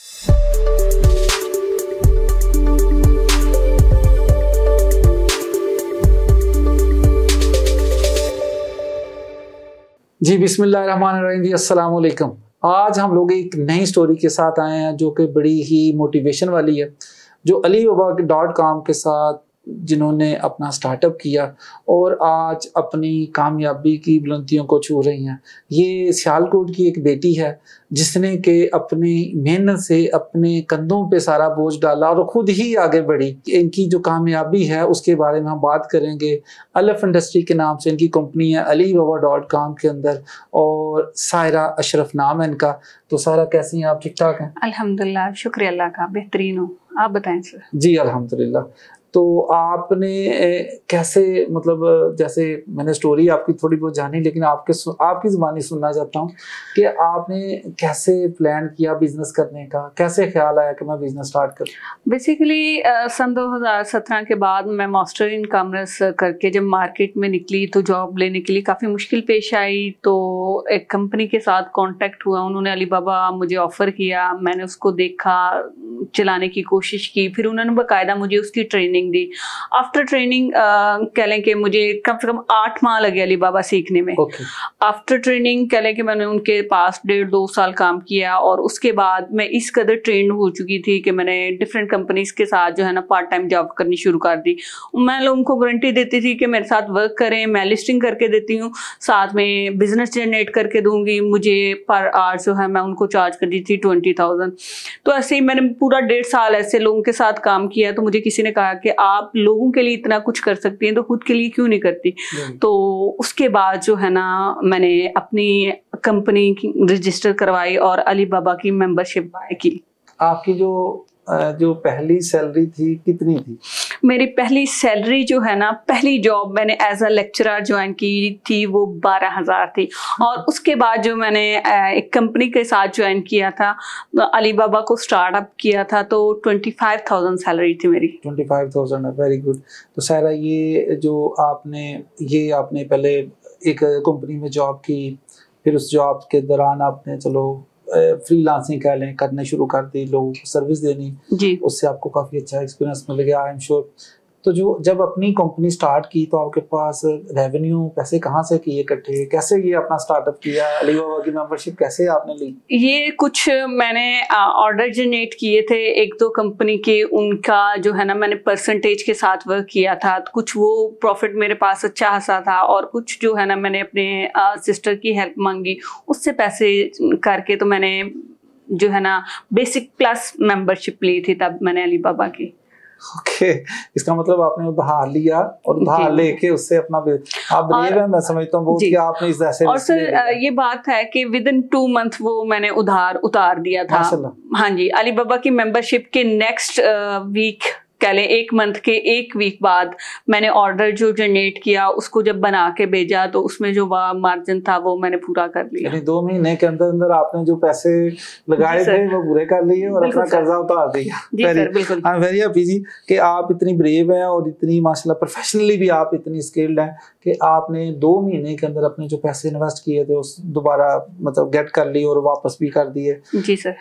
जी बिस्मिल्लाहिर्रहमानिर्रहीम जी, अस्सलाम वालेकुम। आज हम लोग एक नई स्टोरी के साथ आए हैं जो कि बड़ी ही मोटिवेशन वाली है, जो Alibaba.com के साथ जिन्होंने अपना स्टार्टअप किया और आज अपनी कामयाबी की बुलंदियों को छू रही हैं। ये सियालकोट की एक बेटी है जिसने के अपनी मेहनत से अपने कंधों पे सारा बोझ डाला और खुद ही आगे बढ़ी। इनकी जो कामयाबी है उसके बारे में हम बात करेंगे। अलफ इंडस्ट्री के नाम से इनकी कंपनी है Alibaba.com के अंदर, और सायरा अशरफ नाम है इनका। तो सायरा, कैसी हैं आप? ठीक ठाक हैं? अल्हम्दुलिल्लाह, शुक्रिया अल्लाह का, बेहतरीन हूँ। आप बताएं सर। जी अल्हम्दुलिल्लाह। तो आपने कैसे, मतलब जैसे मैंने स्टोरी आपकी थोड़ी बहुत जानी, लेकिन आपकी ज़ुबानी सुनना चाहता हूँ कि आपने कैसे प्लान किया बिजनेस करने का, कैसे ख्याल आया कि मैं बिजनेस स्टार्ट करूँ? बेसिकली सन 2017 के बाद मैं मास्टर इन कॉमर्स करके जब मार्केट में निकली तो जॉब लेने के लिए काफ़ी मुश्किल पेश आई। तो एक कंपनी के साथ कांटेक्ट हुआ, उन्होंने अलीबाबा मुझे ऑफ़र किया, मैंने उसको देखा, चलाने की कोशिश की, फिर उन्होंने बाकायदा मुझे उसकी ट्रेनिंग दी। आफ्टर ट्रेनिंग कह लें कि मुझे कम से कम 8 माह लगे अलीबाबा सीखने में। आफ्टर ट्रेनिंग कह लें कि मैंने उनके पास 1.5-2 साल काम किया, और उसके बाद मैं इस कदर ट्रेंड हो चुकी थी कि मैंने डिफरेंट कंपनीज के साथ जो है ना पार्ट टाइम जॉब करनी शुरू कर दी। मैं लोगों को गारंटी देती थी कि मेरे साथ वर्क करें, मैं लिस्टिंग करके देती हूँ, साथ में बिजनेस जनरेट करके दूंगी। मुझे पर आवर जो है मैं उनको चार्ज कर दी थी 20,000। तो ऐसे ही मैंने पूरा 1.5 साल ऐसे लोगों के साथ काम किया। तो मुझे किसी ने कहा कि आप लोगों के लिए इतना कुछ कर सकती हैं तो खुद के लिए क्यों नहीं करती। तो उसके बाद जो है ना मैंने अपनी कंपनी रजिस्टर करवाई और अलीबाबा की मेंबरशिप बाय की। आपकी जो पहली सैलरी थी कितनी थी? मेरी पहली सैलरी जो है ना, पहली जॉब मैंने एज अ लेक्चरर ज्वाइन की थी, वो 12,000 थी। और उसके बाद जो मैंने एक कंपनी के साथ ज्वाइन किया था, अलीबाबा को स्टार्टअप किया था, तो 25,000 सैलरी थी मेरी। 25,000 है, वेरी गुड। तो सायरा, ये आपने पहले एक कंपनी में जॉब की, फिर उस जॉब के दौरान आपने चलो फ्रीलांसिंग कह लें करने शुरू कर दी, लोगों को सर्विस देनी जी। उससे आपको काफ़ी अच्छा एक्सपीरियंस मिल गया, आई एम श्योर। तो जब अपनी कंपनी स्टार्ट की तो आपके पास रेवेन्यू पैसे कहाँ से किए इकट्ठे, कैसे ये अपना स्टार्टअप किया, अलीबाबा की मेंबरशिप कैसे आपने ली? ये कुछ मैंने ऑर्डर जनरेट किए थे 1-2 कंपनी के, उनका जो है ना मैंने परसेंटेज के साथ वर्क किया था। तो कुछ वो प्रॉफिट मेरे पास अच्छा खासा था, और कुछ जो है ना मैंने अपने सिस्टर की हेल्प मांगी, उससे पैसे करके तो मैंने जो है ना बेसिक प्लस मेंबरशिप ली थी तब मैंने अलीबाबा की। ओके, इसका मतलब आपने उधार लिया और उधार लेके उससे अपना आप ब्रेव है, मैं समझता हूँ बहुत कि आपने इस ऐसे। और सर ये बात है कि विदिन 2 मंथ वो मैंने उधार उतार दिया था। हाँ जी, अलीबाबा की मेंबरशिप के नेक्स्ट वीक कह लें 1 मंथ के 1 वीक बाद मैंने ऑर्डर जो जनरेट किया उसको जब बना के भेजा, तो उसमें जो मार्जिन था वो मैंने पूरा कर लिया। यानी 2 महीने के अंदर अंदर आपने जो पैसे लगाए थे वो पूरे कर लिए और अपना कर्जा उतार दिया। जी सर, बिल्कुल। आई एम वेरी हैप्पी जी कि आप इतनी ब्रेव हैं और इतनी माशाल्लाह प्रोफेशनली भी आप इतनी स्किल्ड हैं कि आपने 2 महीने के अंदर अपने जो पैसे इन्वेस्ट किए थे उस दोबारा मतलब गेट कर लिए और वापस भी कर दिए। जी सर।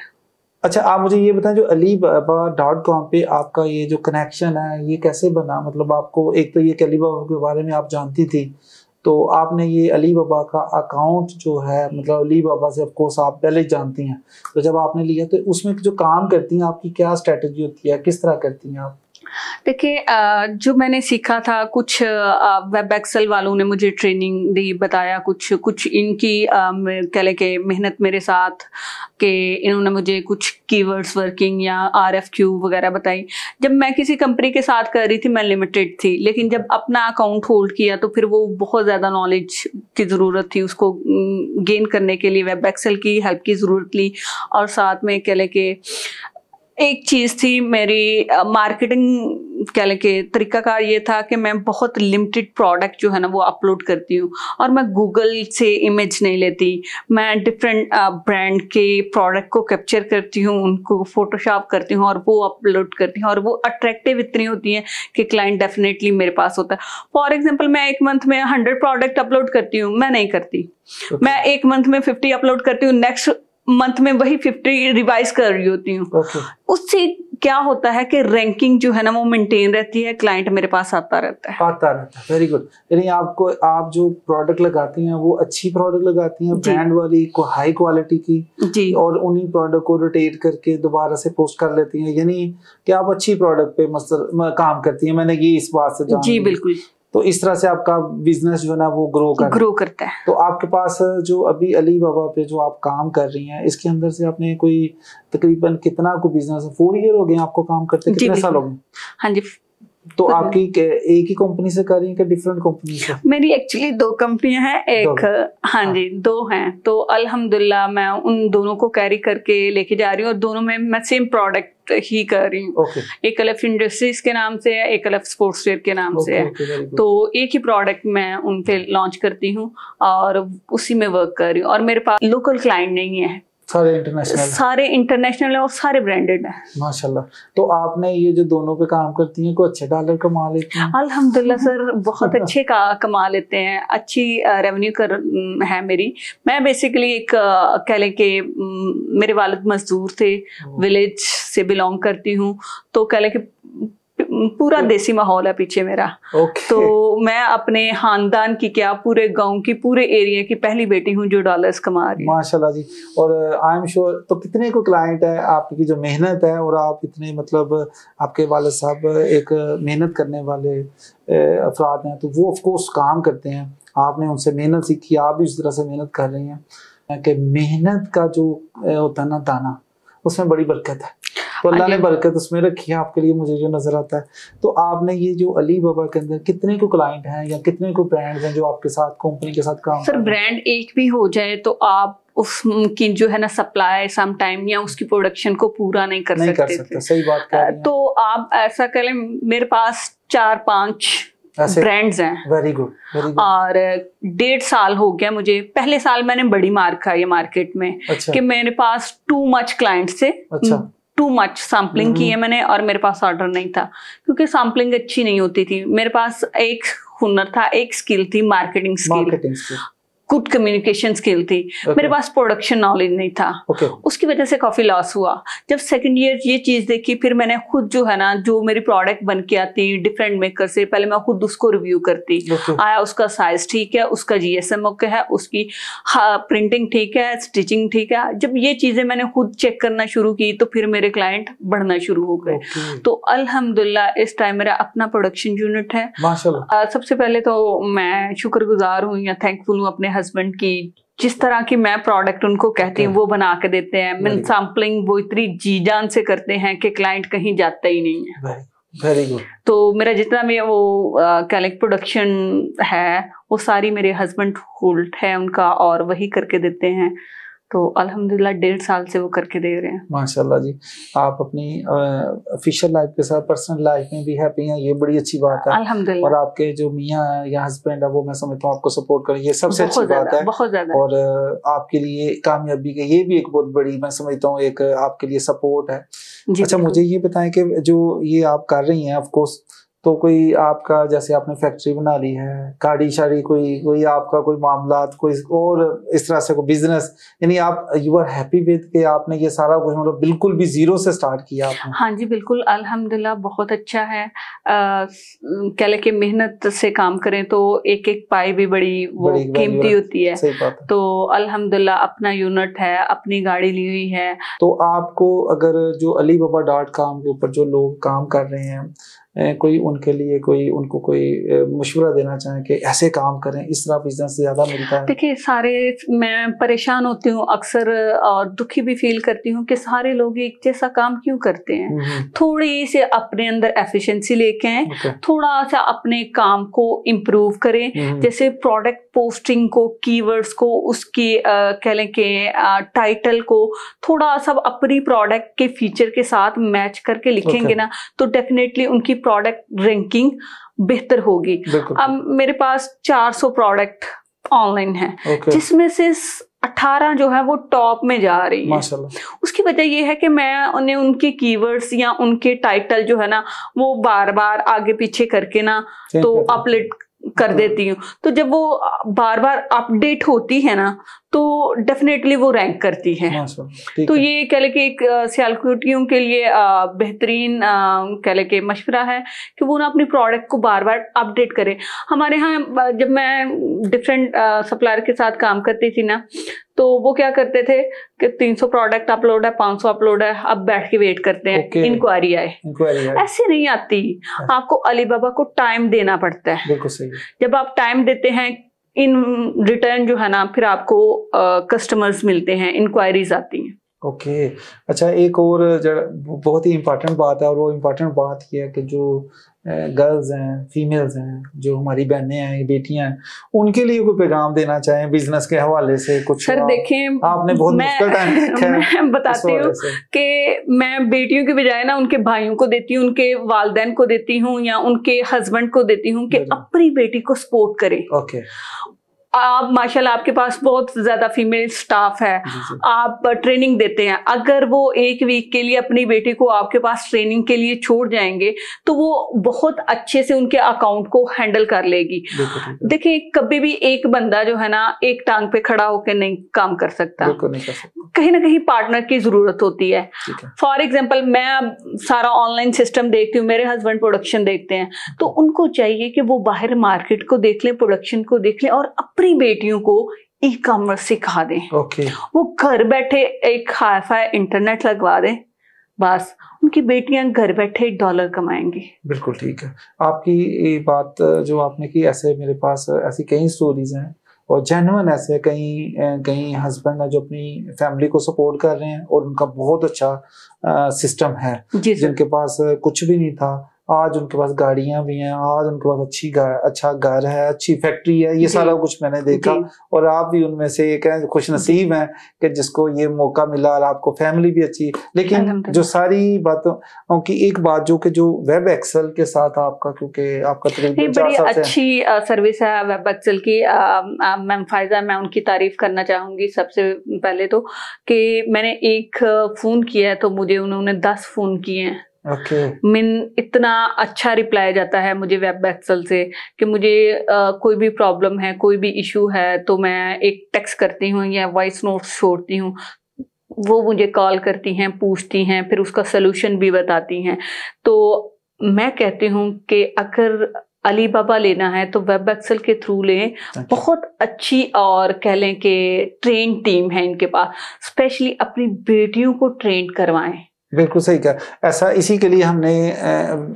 अच्छा, आप मुझे ये बताएं, जो Alibaba.com पे आपका ये जो कनेक्शन है ये कैसे बना? मतलब आपको एक तो ये अलीबाबा के बारे में आप जानती थी, तो आपने ये अलीबाबा का अकाउंट जो है, मतलब अलीबाबा से ऑफ कोर्स आप पहले ही जानती हैं, तो जब आपने लिया तो उसमें जो काम करती हैं आपकी क्या स्ट्रेटजी होती है, किस तरह करती हैं आप? देखिए, जो मैंने सीखा था, कुछ वेब एक्सेल वालों ने मुझे ट्रेनिंग दी, बताया, कुछ इनकी कह लें कि मेहनत मेरे साथ कि इन्होंने मुझे कुछ कीवर्ड्स वर्किंग या RFQ वगैरह बताई। जब मैं किसी कंपनी के साथ कर रही थी मैं लिमिटेड थी, लेकिन जब अपना अकाउंट होल्ड किया तो फिर वो बहुत ज़्यादा नॉलेज की ज़रूरत थी, उसको गेन करने के लिए वेब एक्सेल की हेल्प की ज़रूरत ली। और साथ में कह लें कि एक चीज़ थी मेरी मार्केटिंग कह लें कि तरीकाकार ये था कि मैं बहुत लिमिटेड प्रोडक्ट जो है ना वो अपलोड करती हूँ, और मैं गूगल से इमेज नहीं लेती, मैं डिफरेंट ब्रांड के प्रोडक्ट को कैप्चर करती हूँ, उनको फोटोशॉप करती हूँ और वो अपलोड करती हूँ, और वो अट्रैक्टिव इतनी होती हैं कि क्लाइंट डेफिनेटली मेरे पास होता है। फॉर एग्जाम्पल, मैं 1 मंथ में 100 प्रोडक्ट अपलोड करती हूँ, मैं नहीं करती। मैं 1 मंथ में 50 अपलोड करती हूँ, नेक्स्ट मंथ में वही 50 रिवाइज कर रही होती हूँ। उससे क्या होता है कि रैंकिंग जो है ना वो मेंटेन रहती है, क्लाइंट मेरे पास आता रहता है। Very good. यानी आपको, आप जो प्रोडक्ट लगाती हैं वो अच्छी प्रोडक्ट लगाती हैं, ब्रांड वाली को, हाई क्वालिटी की जी, और उन्हीं प्रोडक्ट को रोटेट करके दोबारा से पोस्ट कर लेती हैं, यानी कि आप अच्छी प्रोडक्ट पे काम करती हैं। मैंने ये इस बात से जाना। जी बिल्कुल। तो इस तरह से आपका बिजनेस जो है ना वो ग्रो करता है। तो आपके पास जो अभी अली बाबा पे जो आप काम कर रही हैं, इसके अंदर से आपने कोई तकरीबन कितना को बिजनेस, 4 ईयर हो गए आपको काम करते, कितने साल हो गए? हाँ जी। तो आपकी एक ही कंपनी से कर रही हैं कि डिफरेंट कंपनी से? मेरी एक्चुअली 2 कंपनियां हैं, एक हाँ जी 2 हैं। तो अल्हम्दुलिल्लाह मैं उन दोनों को कैरी करके लेके जा रही हूँ और दोनों में मैं सेम प्रोडक्ट ही कर रही हूँ। एक अलफ इंडस्ट्रीज के नाम से है, एक अलफ स्पोर्ट्स वेयर के नाम से है। तो एक ही प्रोडक्ट मैं उन पे लॉन्च करती हूँ और उसी में वर्क कर रही हूँ। और मेरे पास लोकल क्लाइंट नहीं है, सारे इंटरनेशनल है और सारे ब्रांडेड है माशाल्लाह। तो आपने ये जो दोनों पे काम करती हैं, को अच्छे डॉलर कमा लेती हैं? अल्हम्दुलिल्लाह सर, बहुत अच्छे कमा लेते हैं, अच्छी रेवेन्यू है मेरी। मैं बेसिकली एक कह लें कि मेरे वालिद मजदूर थे, विलेज से बिलोंग करती हूँ, तो कह लें कि पूरा देसी माहौल है पीछे मेरा। तो मैं अपने खानदान की क्या, पूरे गांव की, पूरे एरिया की पहली बेटी हूँ जो डॉलर्स कमा रही है माशाल्लाह जी। और आई एम श्योर, तो कितने को क्लाइंट है आपकी जो मेहनत है, और आप इतने मतलब आपके वालिद साहब एक मेहनत करने वाले अफराद हैं, तो वो ऑफ कोर्स काम करते हैं, आपने उनसे मेहनत सीखी, आप भी उस तरह से मेहनत कर रही हैं कि मेहनत का जो होता है ना दाना, उसमें बड़ी बरकत है। तो अल्लाह ने बरकत उसमें रखी है आपके लिए, मुझे जो नजर आता है। तो आपने ये जो अली बाबा के अंदर कितने को क्लाइंट हैं या कितने को ब्रांड्स हैं जो आपके साथ कंपनी के साथ काम सर? ब्रांड एक भी हो जाए तो आप उसकी जो है ना सप्लाई सम टाइम या उसकी प्रोडक्शन को पूरा नहीं कर सकते। सही बात कह रही हैं। तो आप ऐसा करें, मेरे पास 4-5 ब्रांड्स हैं। Very good. और 1.5 साल हो गया मुझे। पहले साल मैंने बड़ी मार खाई मार्केट में। अच्छा। कि मेरे पास टू मच क्लाइंट्स थे। अच्छा। टू मच सैम्पलिंग की है मैंने और मेरे पास ऑर्डर नहीं था, क्योंकि सैम्पलिंग अच्छी नहीं होती थी। मेरे पास एक हुनर था, एक स्किल थी, marketing skill, good communication skill थी। मेरे पास प्रोडक्शन नॉलेज नहीं था। उसकी वजह से काफी लॉस हुआ। जब सेकंड ईयर ये चीज देखी, फिर मैंने खुद जो है ना, जो मेरी प्रोडक्ट बन के आती डिफरेंट मेकर से, पहले मैं खुद उसको रिव्यू करती। आया उसका साइज ठीक है, उसका जीएसएम ओके है, उसकी प्रिंटिंग ठीक है, स्टिचिंग ठीक है। जब ये चीजें मैंने खुद चेक करना शुरू की तो फिर मेरे क्लाइंट बढ़ना शुरू हो गए। तो अल्हम्दुलिल्लाह इस टाइम मेरा अपना प्रोडक्शन यूनिट है माशाल्लाह। सबसे पहले तो मैं शुक्रगुजार हूँ या थैंकफुल हूँ अपने हस्बैंड की, जिस तरह की मैं प्रोडक्ट उनको कहती हूँ वो बना के देते हैं। मीन सैम्पलिंग वो इतनी जी जान से करते हैं कि क्लाइंट कहीं जाता ही नहीं है। Very good. तो मेरा जितना भी वो कैलेक प्रोडक्शन है वो सारी मेरे हस्बैंड होल्ड है उनका, और वही करके देते हैं। तो अल्हम्दुलिल्लाह 1.5 साल से वो करके दे रहे हैं माशाल्लाह जी। आप अपनी ऑफिशियल लाइफ के साथ पर्सनल लाइफ में भी हैप्पी हैं, ये बड़ी अच्छी बात है अल्हम्दुलिल्लाह। और आपके जो मियाँ या हस्बैंड है वो मैं समझता हूँ आपको सपोर्ट करें, ये सबसे अच्छी बात है बहुत ज्यादा। और आपके लिए कामयाबी का ये भी एक बहुत बड़ी मैं समझता हूँ एक आपके लिए सपोर्ट है। अच्छा, मुझे ये बताएं कि जो ये आप कर रही हैं, ऑफ कोर्स तो कोई आपका, जैसे आपने फैक्ट्री बना ली है, गाड़ी शाड़ी, कोई आपका कोई मामला, कोई और इस तरह से कोई बिजनेस, यानी आप यू आर हैप्पी विद के आपने ये सारा कुछ मतलब बिल्कुल भी जीरो से स्टार्ट किया आपने? हाँ जी बिल्कुल, अल्हम्दुलिल्लाह बहुत अच्छा है। कह ले कि मेहनत से काम करें तो एक एक पाई भी बड़ी वो कीमती होती है। सही बात है। तो अल्हम्दुलिल्लाह अपना यूनिट है, अपनी गाड़ी ली हुई है। तो आपको अगर जो alibaba.com के ऊपर जो लोग काम कर रहे हैं, कोई उनके लिए उनको कोई मशवरा देना चाहें कि ऐसे काम करें, इस तरह बिजनेस ज्यादा मिलता है? देखिए सारे, मैं परेशान होती हूँ अक्सर और दुखी भी फील करती हूँ कि सारे लोग एक जैसा काम क्यों करते हैं। थोड़ी से अपने अंदर एफिशिएंसी लेके आए, थोड़ा सा अपने काम को इम्प्रूव करें। जैसे प्रोडक्ट पोस्टिंग को, कीवर्ड्स को, उसकी कह लें कि टाइटल को थोड़ा सा अपनी प्रोडक्ट के फीचर के साथ मैच करके लिखेंगे ना, तो डेफिनेटली उनकी प्रोडक्ट रैंकिंग बेहतर होगी। अब मेरे पास 400 प्रोडक्ट ऑनलाइन है, जिसमें से 18 जो है वो टॉप में जा रही है माशाल्लाह। उसकी वजह ये है कि मैं उन्हें उनके कीवर्ड्स या उनके टाइटल जो है ना वो बार बार आगे पीछे करके ना तो अपडेट कर देती हूँ। तो जब वो बार बार अपडेट होती है ना तो डेफिनेटली वो रैंक करती है। तो ये कह ले कि एक सियालकोटियों के लिए बेहतरीन कह ले कि मशवरा है कि वो ना अपनी प्रोडक्ट को बार बार अपडेट करें। हमारे यहाँ जब मैं डिफरेंट सप्लायर के साथ काम करती थी ना, तो वो क्या करते थे कि 300 प्रोडक्ट अपलोड है, 500 अपलोड है, अब बैठ के वेट करते हैं इंक्वायरी आए। ऐसे नहीं आती, आपको अलीबाबा को टाइम देना पड़ता है। बिल्कुल सही। जब आप टाइम देते हैं, इन रिटर्न जो है ना फिर आपको कस्टमर्स मिलते हैं, इंक्वायरीज आती हैं। ओके अच्छा, एक और बहुत ही इम्पोर्टेंट बात है, और वो इम्पोर्टेंट बात ये है कि जो गर्ल्स हैं, फीमेल्स हैं, जो हमारी बहनें हैं, बेटियां हैं, उनके लिए कोई पैगाम देना चाहें बिजनेस के हवाले से कुछ? सर देखें, आपने बहुत मुश्किल टाइम देखा है। मैं बताती हूँ कि मैं बेटियों की बजाय ना उनके भाइयों को देती हूँ, उनके वालिदैन को देती हूँ, या उनके हस्बैंड को देती हूँ कि अपनी बेटी को सपोर्ट करें। ओके, आप माशाल्लाह आपके पास बहुत ज्यादा फीमेल स्टाफ है, आप ट्रेनिंग देते हैं। अगर वो एक वीक के लिए अपनी बेटी को आपके पास ट्रेनिंग के लिए छोड़ जाएंगे तो वो बहुत अच्छे से उनके अकाउंट को हैंडल कर लेगी। देखिए, कभी भी एक बंदा जो है ना एक टांग पे खड़ा होकर नहीं काम कर सकता, कहीं ना कहीं पार्टनर की जरूरत होती है। फॉर एग्जाम्पल, मैं सारा ऑनलाइन सिस्टम देखती हूँ, मेरे हस्बैंड प्रोडक्शन देखते हैं, तो उनको चाहिए कि वो बाहर मार्केट को देख लें, प्रोडक्शन को देख लें, और अपनी बेटियों को ई कॉमर्स सिखा दें। वो घर बैठे एक हाई-फाई इंटरनेट लगवा दें, बस उनकी बेटियां घर बैठे $1 कमाएंगी। बिल्कुल ठीक है। आपकी ये बात जो आपने की, ऐसे मेरे पास ऐसी कई स्टोरीज हैं, और जेन्युइन ऐसे कई हस्बैंड है जो अपनी फैमिली को सपोर्ट कर रहे हैं, और उनका बहुत अच्छा सिस्टम है। जिनके पास कुछ भी नहीं था, आज उनके पास गाड़ियां भी हैं, आज उनके पास अच्छा घर है, अच्छी फैक्ट्री है, ये सारा कुछ मैंने देखा। और आप भी उनमें से एक खुश नसीब हैं कि जिसको ये मौका मिला, और आपको फैमिली भी अच्छी। लेकिन जो सारी बातों की एक बात जो वेब एक्सेल के साथ आपका, क्योंकि आपका तकरीबन 4 साल से अच्छी सर्विस है वेब एक्सेल की। मैम फायजा, मैं उनकी तारीफ करना चाहूंगी सबसे पहले तो, कि मैंने एक फोन किया है तो मुझे उन्होंने 10 फोन किए हैं। इतना अच्छा रिप्लाई जाता है मुझे वेब एक्सेल से कि मुझे कोई भी प्रॉब्लम है, कोई भी इशू है, तो मैं एक टेक्स्ट करती हूँ या वॉइस नोट्स छोड़ती हूँ, वो मुझे कॉल करती हैं, पूछती हैं, फिर उसका सलूशन भी बताती हैं। तो मैं कहती हूँ कि अगर अलीबाबा लेना है तो वेब एक्सेल के थ्रू लें। बहुत अच्छी और कह लें कि ट्रेन टीम है इनके पास, स्पेशली अपनी बेटियों को ट्रेन करवाएं। बिल्कुल सही कहा। ऐसा इसी के लिए हमने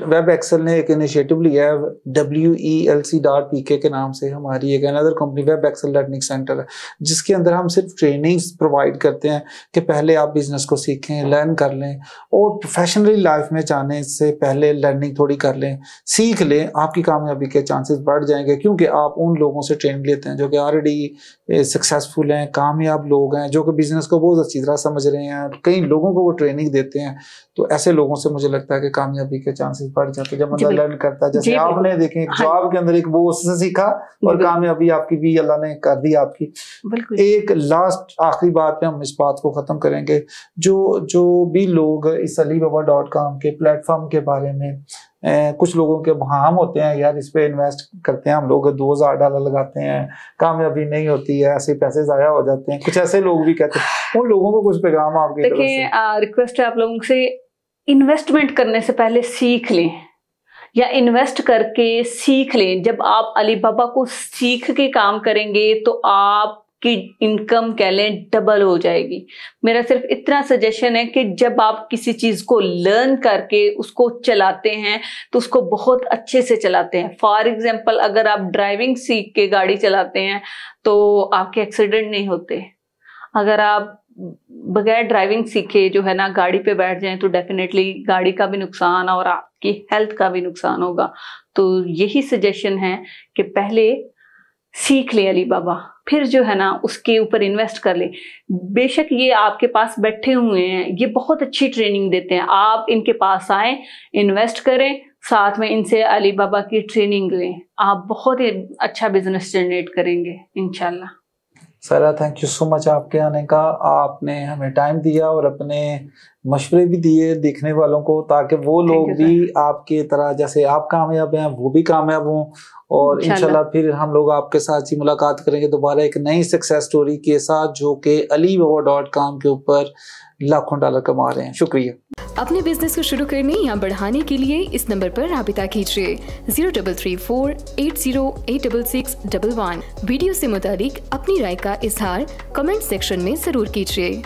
वेब एक्सेल ने एक इनिशिएटिव लिया है, WELC.PK के नाम से हमारी एक another company web excel learning centre है, जिसके अंदर हम सिर्फ ट्रेनिंग्स प्रोवाइड करते हैं कि पहले आप बिजनेस को सीखें, लर्न कर लें, और प्रोफेशनली लाइफ में जाने से पहले लर्निंग थोड़ी कर लें, सीख लें, आपकी कामयाबी के चांसेस बढ़ जाएंगे। क्योंकि आप उन लोगों से ट्रेनिंग लेते हैं जो कि ऑलरेडी सक्सेसफुल हैं, कामयाब लोग हैं, जो कि बिजनेस को बहुत अच्छी तरह समझ रहे हैं, कई लोगों को वो ट्रेनिंग देते हैं। तो ऐसे लोगों से मुझे लगता है कि कामयाबी के चांसेस बढ़ जाते हैं जब बंदा लर्न करता है। जैसे आपने देखें जॉब के अंदर एक वो उससे सीखा, और कामयाबी आपकी भी अल्लाह ने कर दी आपकी। एक लास्ट आखिरी बात पे हम इस बात को खत्म करेंगे, जो भी लोग इस alibaba.com के प्लेटफॉर्म के बारे में कुछ लोगों के भाम होते हैं, यार इस पे इन्वेस्ट करते हैं हम लोग, $2000 लगाते हैं, कामयाबी नहीं होती है, ऐसे पैसे जाया हो जाते हैं, कुछ ऐसे लोग भी कहते हैं, उन लोगों को कुछ पैगाम आपकी तरफ से? देखिए, रिक्वेस्ट है आप लोगों से, इन्वेस्टमेंट करने से पहले सीख लें, या इन्वेस्ट करके सीख लें। जब आप अलीबाबा को सीख के काम करेंगे तो आप की इनकम कह लें डबल हो जाएगी। मेरा सिर्फ इतना सजेशन है कि जब आप किसी चीज को लर्न करके उसको चलाते हैं तो उसको बहुत अच्छे से चलाते हैं। फॉर एग्जांपल, अगर आप ड्राइविंग सीख के गाड़ी चलाते हैं तो आपके एक्सीडेंट नहीं होते। अगर आप बगैर ड्राइविंग सीखे जो है ना गाड़ी पे बैठ जाएं तो डेफिनेटली गाड़ी का भी नुकसान और आपकी हेल्थ का भी नुकसान होगा। तो यही सजेशन है कि पहले सीख ले अलीबाबा, फिर जो है ना उसके ऊपर इन्वेस्ट कर ले। बेशक ये आपके पास बैठे हुए हैं, ये बहुत अच्छी ट्रेनिंग देते हैं, आप इनके पास आए, इन्वेस्ट करें, साथ में इनसे अलीबाबा की ट्रेनिंग लें, आप बहुत ही अच्छा बिजनेस जनरेट करेंगे इंशाल्लाह। सारा थैंक यू सो मच आपके आने का, आपने हमें टाइम दिया और अपने मशवरे भी दिए देखने वालों को, ताकि वो लोग भी आपके तरह जैसे आप कामयाब हैं वो भी कामयाब हों। और इंशाल्लाह फिर हम लोग आपके साथ ही मुलाकात करेंगे दोबारा एक नई सक्सेस स्टोरी के साथ, जो कि alibaba.com के ऊपर लाखों डॉलर कमा रहे हैं। शुक्रिया। अपने बिजनेस को शुरू करने या बढ़ाने के लिए इस नंबर पर राबिता कीजिए 0334808661। वीडियो से मुतालिक अपनी राय का इजहार कमेंट सेक्शन में जरूर कीजिए।